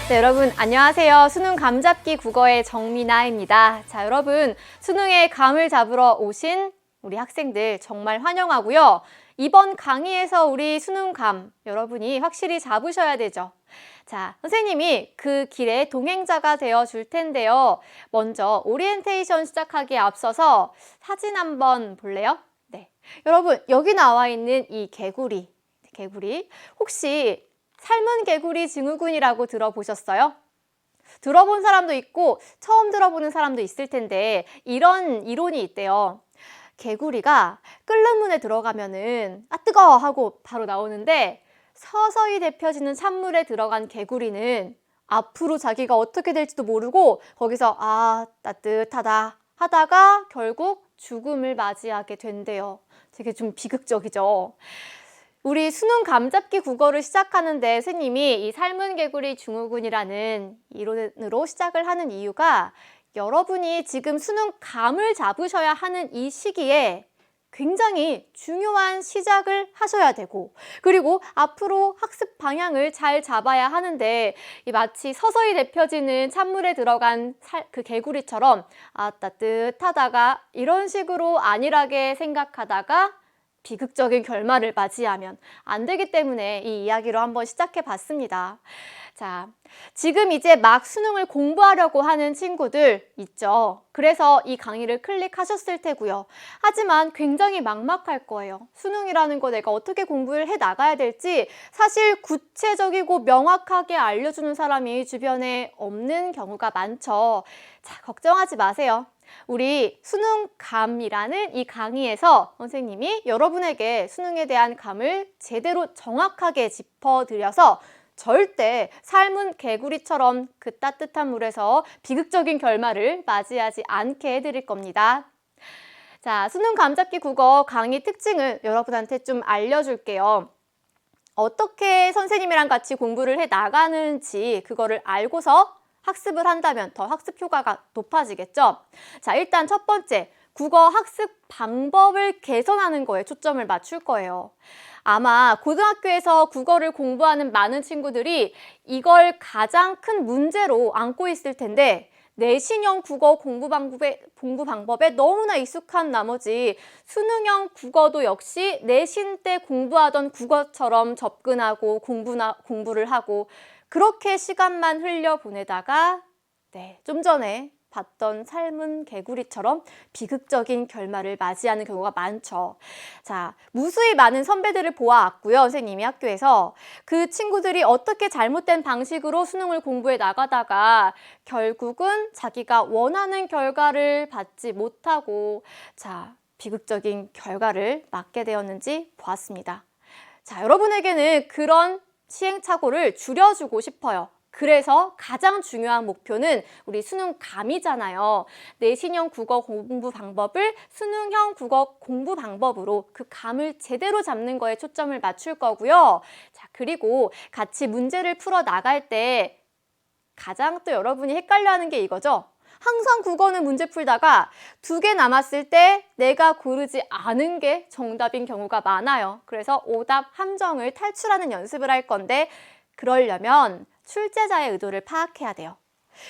네, 여러분 안녕하세요. 수능 감잡기 국어의 정미나입니다. 자, 여러분 수능에 감을 잡으러 오신 우리 학생들 정말 환영하고요. 이번 강의에서 우리 수능 감 여러분이 확실히 잡으셔야 되죠. 자, 선생님이 그 길의 동행자가 되어 줄 텐데요. 먼저 오리엔테이션 시작하기에 앞서서 사진 한번 볼래요? 네, 여러분 여기 나와 있는 이 개구리 혹시 삶은 개구리 증후군이라고 들어보셨어요? 들어본 사람도 있고 처음 들어보는 사람도 있을 텐데 이런 이론이 있대요. 개구리가 끓는 물에 들어가면은 뜨거워 하고 바로 나오는데 서서히 데펴지는 찬물에 들어간 개구리는 앞으로 자기가 어떻게 될지도 모르고 거기서 따뜻하다 하다가 결국 죽음을 맞이하게 된대요. 되게 좀 비극적이죠. 우리 수능 감잡기 국어를 시작하는데 선생님이 이 삶은 개구리 증후군이라는 이론으로 시작을 하는 이유가 여러분이 지금 수능 감을 잡으셔야 하는 이 시기에 굉장히 중요한 시작을 하셔야 되고 그리고 앞으로 학습 방향을 잘 잡아야 하는데 마치 서서히 데펴지는 찬물에 들어간 그 개구리처럼 따뜻하다가 이런 식으로 안일하게 생각하다가 비극적인 결말을 맞이하면 안 되기 때문에 이 이야기로 한번 시작해 봤습니다. 자, 지금 이제 막 수능을 공부하려고 하는 친구들 있죠. 그래서 이 강의를 클릭하셨을 테고요. 하지만 굉장히 막막할 거예요. 수능이라는 거 내가 어떻게 공부를 해 나가야 될지 사실 구체적이고 명확하게 알려주는 사람이 주변에 없는 경우가 많죠. 자, 걱정하지 마세요. 우리 수능감이라는 이 강의에서 선생님이 여러분에게 수능에 대한 감을 제대로 정확하게 짚어드려서 절대 삶은 개구리처럼 그 따뜻한 물에서 비극적인 결말을 맞이하지 않게 해드릴 겁니다. 자, 수능 감잡기 국어 강의 특징을 여러분한테 좀 알려줄게요. 어떻게 선생님이랑 같이 공부를 해 나가는지 그거를 알고서 학습을 한다면 더 학습 효과가 높아지겠죠? 자, 일단 첫 번째, 국어 학습 방법을 개선하는 거에 초점을 맞출 거예요. 아마 고등학교에서 국어를 공부하는 많은 친구들이 이걸 가장 큰 문제로 안고 있을 텐데 내신형 국어 공부 방법에 너무나 익숙한 나머지 수능형 국어도 역시 내신 때 공부하던 국어처럼 접근하고 공부를 하고 그렇게 시간만 흘려보내다가 좀 전에 봤던 삶은 개구리처럼 비극적인 결말을 맞이하는 경우가 많죠. 자, 무수히 많은 선배들을 보아왔고요. 선생님이 학교에서 그 친구들이 어떻게 잘못된 방식으로 수능을 공부해 나가다가 결국은 자기가 원하는 결과를 받지 못하고 비극적인 결과를 맞게 되었는지 보았습니다. 자, 여러분에게는 그런 시행착오를 줄여주고 싶어요. 그래서 가장 중요한 목표는 우리 수능감이잖아요. 내신형 국어 공부 방법을 수능형 국어 공부 방법으로 그 감을 제대로 잡는 거에 초점을 맞출 거고요. 자, 그리고 같이 문제를 풀어 나갈 때 가장 또 여러분이 헷갈려하는 게 이거죠. 항상 국어는 문제 풀다가 2개 남았을 때 내가 고르지 않은 게 정답인 경우가 많아요. 그래서 오답 함정을 탈출하는 연습을 할 건데 그러려면 출제자의 의도를 파악해야 돼요.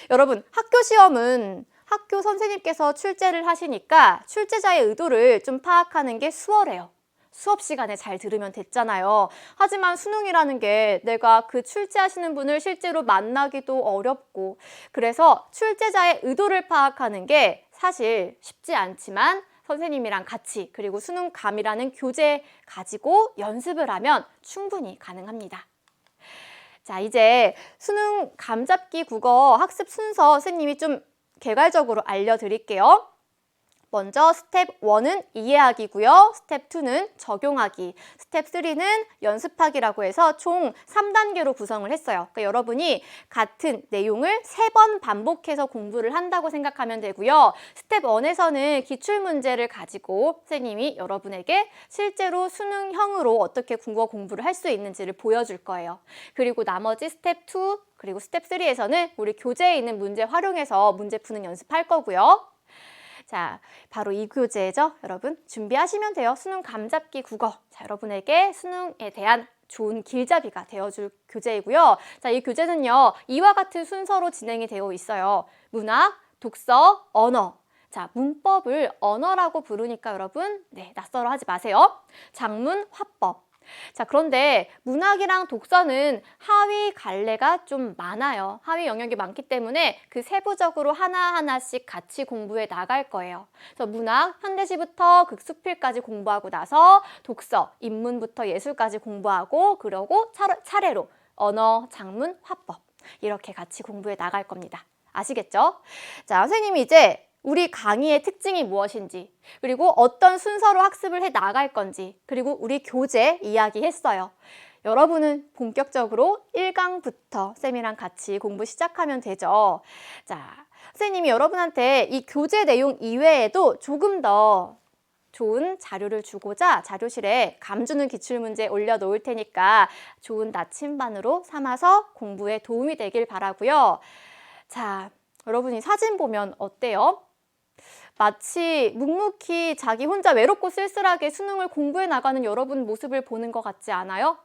여러분, 학교 시험은 학교 선생님께서 출제를 하시니까 출제자의 의도를 좀 파악하는 게 수월해요. 수업 시간에 잘 들으면 됐잖아요. 하지만 수능이라는 게 내가 그 출제하시는 분을 실제로 만나기도 어렵고 그래서 출제자의 의도를 파악하는 게 사실 쉽지 않지만 선생님이랑 같이 그리고 수능감이라는 교재 가지고 연습을 하면 충분히 가능합니다. 자, 이제 수능 감잡기 국어 학습 순서 선생님이 좀 개괄적으로 알려드릴게요. 먼저 스텝 1은 이해하기고요. 스텝 2는 적용하기, 스텝 3는 연습하기라고 해서 총 3단계로 구성을 했어요. 그러니까 여러분이 같은 내용을 3번 반복해서 공부를 한다고 생각하면 되고요. 스텝 1에서는 기출문제를 가지고 선생님이 여러분에게 실제로 수능형으로 어떻게 국어 공부를 할 수 있는지를 보여줄 거예요. 그리고 나머지 스텝 2 그리고 스텝 3에서는 우리 교재에 있는 문제 활용해서 문제 푸는 연습할 거고요. 자, 바로 이 교재죠. 여러분 준비하시면 돼요. 수능 감잡기 국어. 자, 여러분에게 수능에 대한 좋은 길잡이가 되어줄 교재이고요. 자, 이 교재는요, 이와 같은 순서로 진행이 되어 있어요. 문학, 독서, 언어. 자, 문법을 언어라고 부르니까 여러분, 네, 낯설어 하지 마세요. 작문, 화법. 자, 그런데 문학이랑 독서는 하위 갈래가 좀 많아요. 하위 영역이 많기 때문에 그 세부적으로 하나하나씩 같이 공부해 나갈 거예요. 그래서 문학, 현대시부터 극수필까지 공부하고 나서 독서, 인문부터 예술까지 공부하고 그러고 차례로 언어, 작문, 화법 이렇게 같이 공부해 나갈 겁니다. 아시겠죠? 자, 선생님이 이제 우리 강의의 특징이 무엇인지, 그리고 어떤 순서로 학습을 해 나갈 건지, 그리고 우리 교재 이야기했어요. 여러분은 본격적으로 1강부터 쌤이랑 같이 공부 시작하면 되죠. 자, 선생님이 여러분한테 이 교재 내용 이외에도 조금 더 좋은 자료를 주고자 자료실에 감주는 기출문제 올려놓을 테니까 좋은 나침반으로 삼아서 공부에 도움이 되길 바라고요. 자, 여러분이 사진 보면 어때요? 마치 묵묵히 자기 혼자 외롭고 쓸쓸하게 수능을 공부해 나가는 여러분 모습을 보는 것 같지 않아요?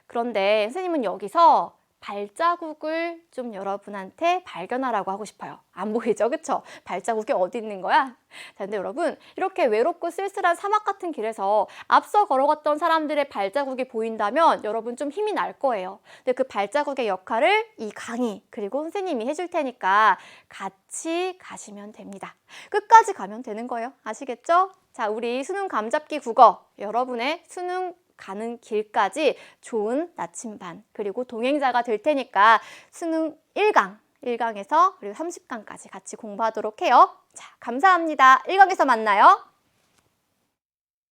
그런데 선생님은 여기서 발자국을 좀 여러분한테 발견하라고 하고 싶어요. 안 보이죠? 그쵸? 발자국이 어디 있는 거야? 자, 근데 여러분, 이렇게 외롭고 쓸쓸한 사막 같은 길에서 앞서 걸어갔던 사람들의 발자국이 보인다면 여러분 좀 힘이 날 거예요. 근데 그 발자국의 역할을 이 강의, 그리고 선생님이 해줄 테니까 같이 가시면 됩니다. 끝까지 가면 되는 거예요. 아시겠죠? 자, 우리 수능 감잡기 국어, 여러분의 수능 가는 길까지 좋은 나침반 그리고 동행자가 될 테니까 수능 1강에서 그리고 30강까지 같이 공부하도록 해요. 자, 감사합니다. 1강에서 만나요.